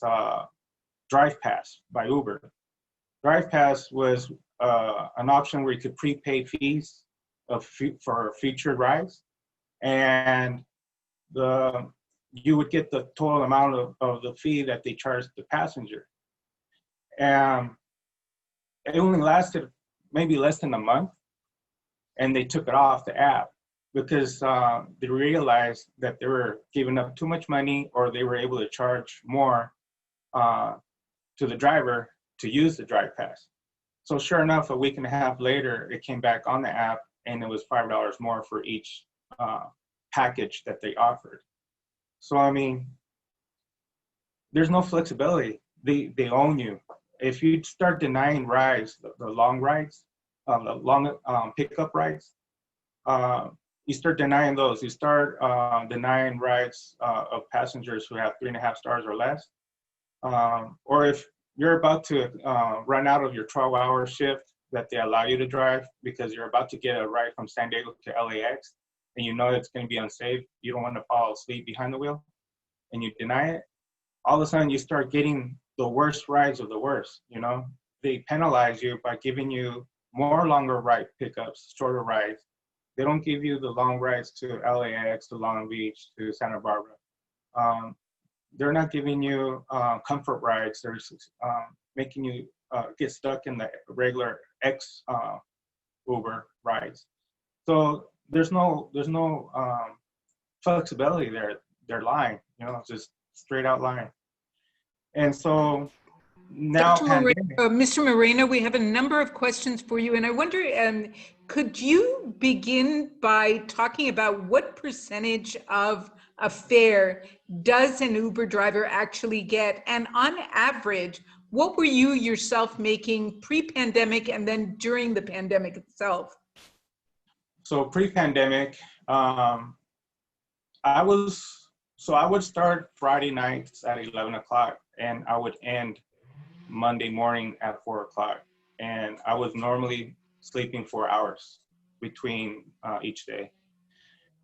Drive Pass by Uber. Drive Pass was an option where you could prepay fees for future rides, and you would get the total amount of the fee that they charged the passenger. And it only lasted maybe less than a month, and they took it off the app because they realized that they were giving up too much money, or they were able to charge more to the driver to use the Drive Pass. So sure enough, a week and a half later, it came back on the app, and it was $5 more for each package that they offered. So I mean, there's no flexibility. They own you. If you start denying rides, the long rides, the long pickup rides, you start denying those. You start denying rides of passengers who have 3.5 stars or less. Or if you're about to run out of your 12-hour shift that they allow you to drive because you're about to get a ride from San Diego to LAX, and you know it's going to be unsafe, you don't want to fall asleep behind the wheel, and you deny it, all of a sudden you start getting the worst rides of the worst, you know? They penalize you by giving you more longer ride pickups, shorter rides. They don't give you the long rides to LAX, to Long Beach, to Santa Barbara. They're not giving you comfort rides. They're making you get stuck in the regular Uber rides. So there's no flexibility there. They're lying, you know, it's just straight out lying. And so now, Mr. Moreno, we have a number of questions for you, and I wonder, could you begin by talking about what percentage of a fare does an Uber driver actually get? And on average, what were you yourself making pre-pandemic and then during the pandemic itself? So pre-pandemic, I would start Friday nights at 11 o'clock, and I would end Monday morning at 4 o'clock. And I was normally sleeping 4 hours between each day.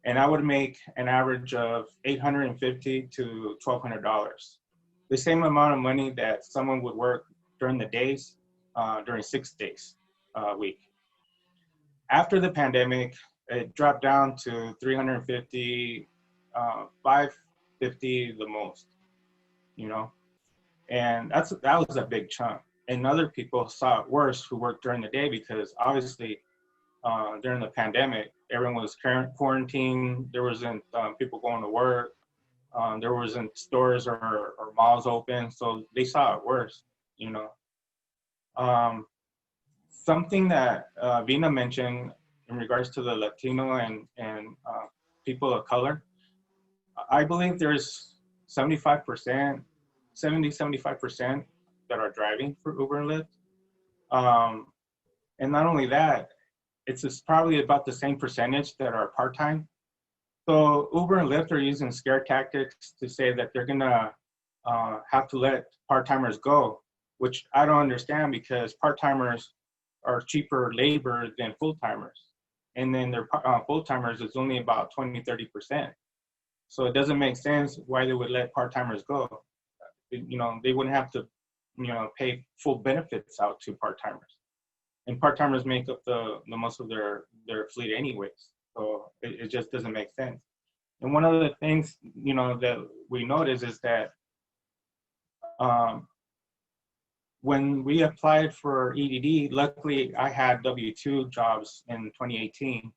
And I would make an average of $850 to $1,200. The same amount of money that someone would work during the days, during 6 days a week. After the pandemic, it dropped down to $350, $550 the most, you know? And that was a big chunk. And other people saw it worse who worked during the day because obviously during the pandemic, everyone was quarantined. There wasn't people going to work. There wasn't stores or malls open. So they saw it worse, you know. Something that Vina mentioned in regards to the Latino and people of color, I believe there's 75%, 75% that are driving for Uber and Lyft. And not only that, it's probably about the same percentage that are part-time. So Uber and Lyft are using scare tactics to say that they're gonna have to let part-timers go, which I don't understand because part-timers are cheaper labor than full-timers. And then their full-timers is only about 20-30%. So it doesn't make sense why they would let part-timers go. You know, they wouldn't have to, you know, pay full benefits out to part-timers. And part-timers make up the most of their fleet anyways. So it just doesn't make sense. And one of the things, you know, that we notice is that when we applied for EDD, luckily I had W-2 jobs in 2019,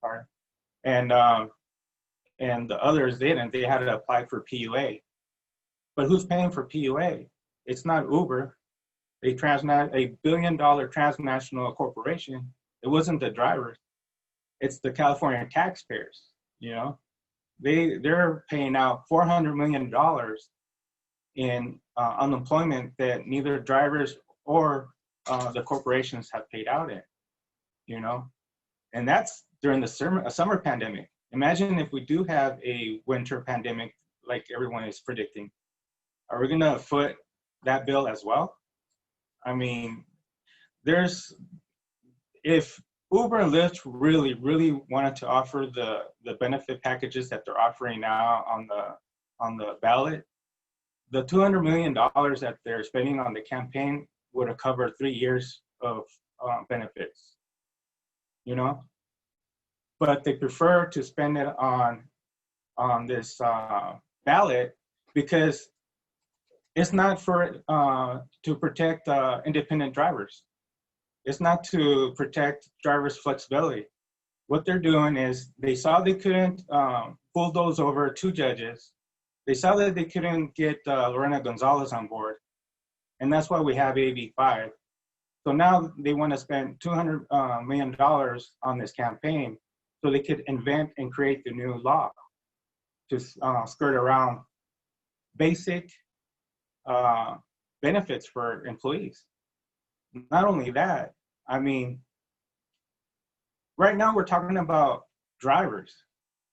sorry. And the others didn't, they had to apply for PUA. But who's paying for PUA? It's not Uber, a billion-dollar transnational corporation. It wasn't the drivers. It's the California taxpayers, you know? They're paying out $400 million in unemployment that neither drivers or the corporations have paid out in, you know? And that's during the summer pandemic. Imagine if we do have a winter pandemic like everyone is predicting. Are we gonna foot that bill as well? I mean, if Uber and Lyft really, really wanted to offer the benefit packages that they're offering now on the ballot, the $200 million that they're spending on the campaign would have covered 3 years of benefits, you know? But they prefer to spend it on this ballot because it's not for to protect independent drivers. It's not to protect drivers' flexibility. What they're doing is they saw they couldn't bulldoze over 2 judges. They saw that they couldn't get Lorena Gonzalez on board. And that's why we have AB 5. So now they want to spend $200 million on this campaign so they could invent and create the new law to skirt around basic benefits for employees. Not only that, I mean, right now we're talking about drivers,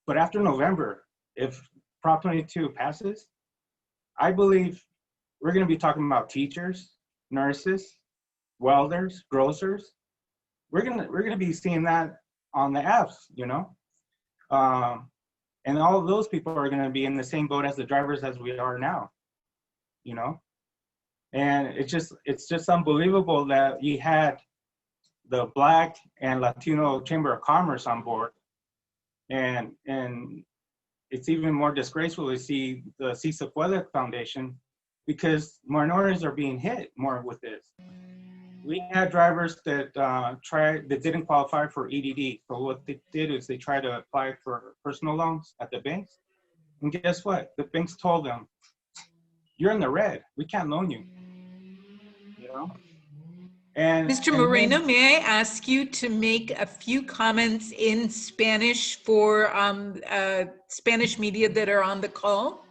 but after November, if Prop 22 passes, I believe we're going to be talking about teachers, nurses, welders, grocers. We're gonna be seeing that on the apps, you know, and all of those people are going to be in the same boat as the drivers as we are now, you know. And it's just unbelievable that you had the Black and Latino Chamber of Commerce on board, and it's even more disgraceful to see the Si Se Puede Foundation, because minorities are being hit more with this. We had drivers that that didn't qualify for EDD. So what they did is they tried to apply for personal loans at the banks, and guess what? The banks told them, "You're in the red. We can't loan you." You know. And Mr. Moreno, may I ask you to make a few comments in Spanish for Spanish media that are on the call?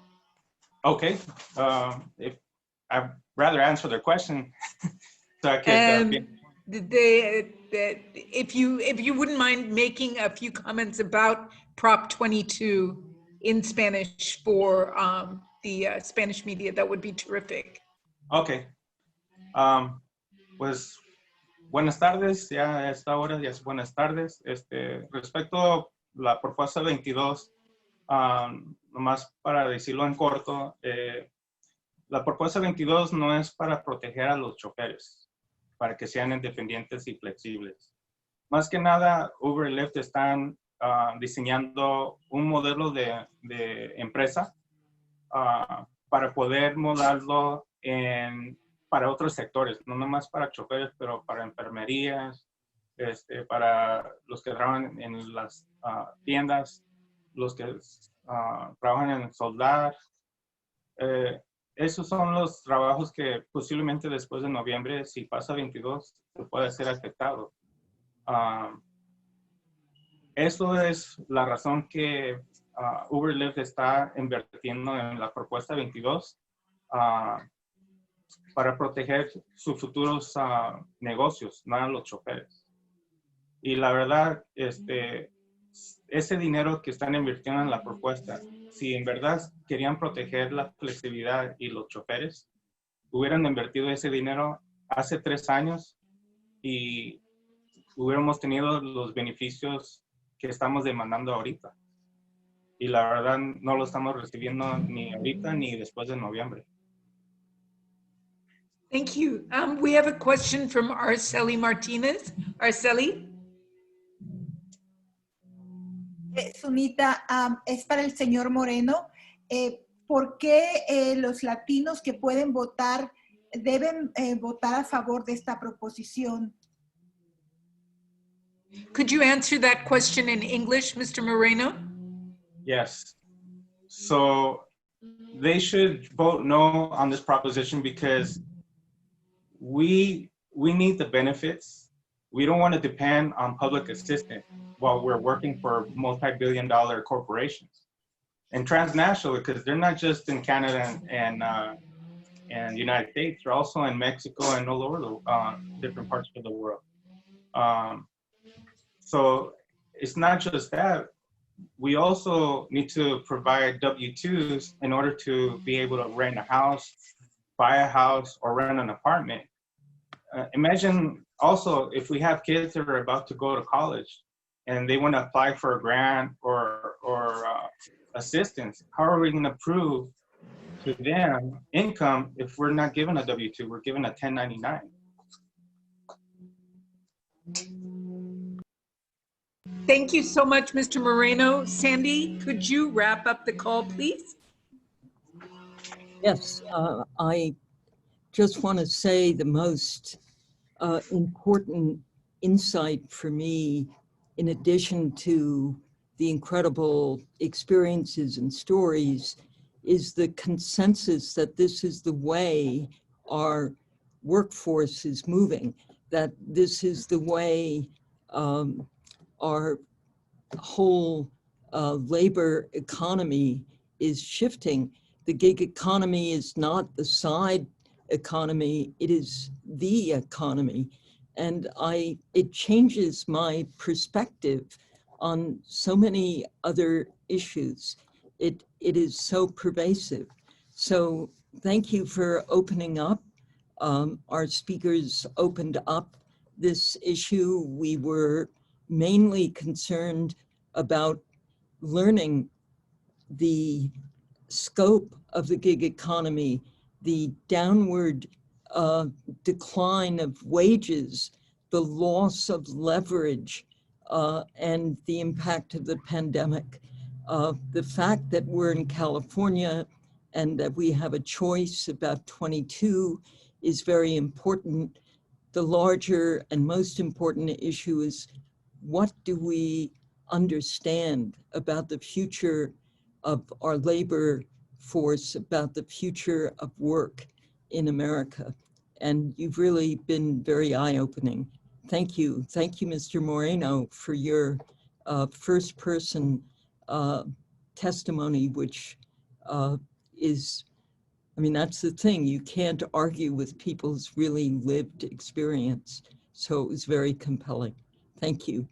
Okay. If I'd rather answer their question, so I could. If you wouldn't mind making a few comments about Prop 22 in Spanish for the Spanish media, that would be terrific. Okay. Pues buenas tardes, ya a esta hora ya es buenas tardes. Respecto a la propuesta 22, nomás para decirlo en corto, la propuesta 22 no es para proteger a los choferes, para que sean independientes y flexibles. Más que nada, Uber y Lyft están diseñando un modelo de empresa para poder modelarlo para otros sectores, no nomás para choferes, pero para enfermerías, para los que trabajan en las tiendas, los que trabajan en soldar. Esos son los trabajos que posiblemente después de noviembre, si pasa 22, se puede ser afectado. Eso es la razón que Uber Lyft está invirtiendo en la propuesta 22 para proteger sus futuros negocios, no a los choferes. Y la verdad, ese dinero que están invirtiendo en la propuesta, si en verdad querían proteger la flexibilidad y los choferes, hubieran invertido ese dinero hace 3 años y hubiéramos tenido los beneficios que estamos demandando ahorita. Y la verdad no lo estamos recibiendo ni ahorita ni después de noviembre. Thank you. We have a question from Arceli Martinez. Arceli? Sunita, es para el señor Moreno. ¿Por qué los latinos que pueden votar deben votar a favor de esta proposición? Could you answer that question in English, Mr. Moreno? Yes. So they should vote no on this proposition because we need the benefits. We don't want to depend on public assistance while we're working for multi-billion-dollar corporations and transnational, because they're not just in Canada and United States, they're also in Mexico and all over the different parts of the world. So it's not just that. We also need to provide W-2s in order to be able to rent a house, buy a house, or rent an apartment. Imagine also if we have kids that are about to go to college and they want to apply for a grant or assistance, how are we going to prove to them income if we're not given a W-2, we're given a 1099? Thank you so much, Mr. Moreno. Sandy, could you wrap up the call, please? Yes, I just want to say the most important insight for me, in addition to the incredible experiences and stories, is the consensus that this is the way our workforce is moving, that this is the way our whole labor economy is shifting. The gig economy is not the side economy, it is the economy. And it changes my perspective on so many other issues. It is so pervasive. So thank you for opening up. Our speakers opened up this issue. We were mainly concerned about learning the scope of the gig economy, the downward decline of wages, the loss of leverage, and the impact of the pandemic. The fact that we're in California and that we have a choice about 22 is very important. The larger and most important issue is, what do we understand about the future of our labor force, about the future of work in America? And you've really been very eye-opening. Thank you. Thank you, Mr. Moreno, for your first person testimony, which is, I mean, that's the thing. You can't argue with people's really lived experience. So it was very compelling. Thank you.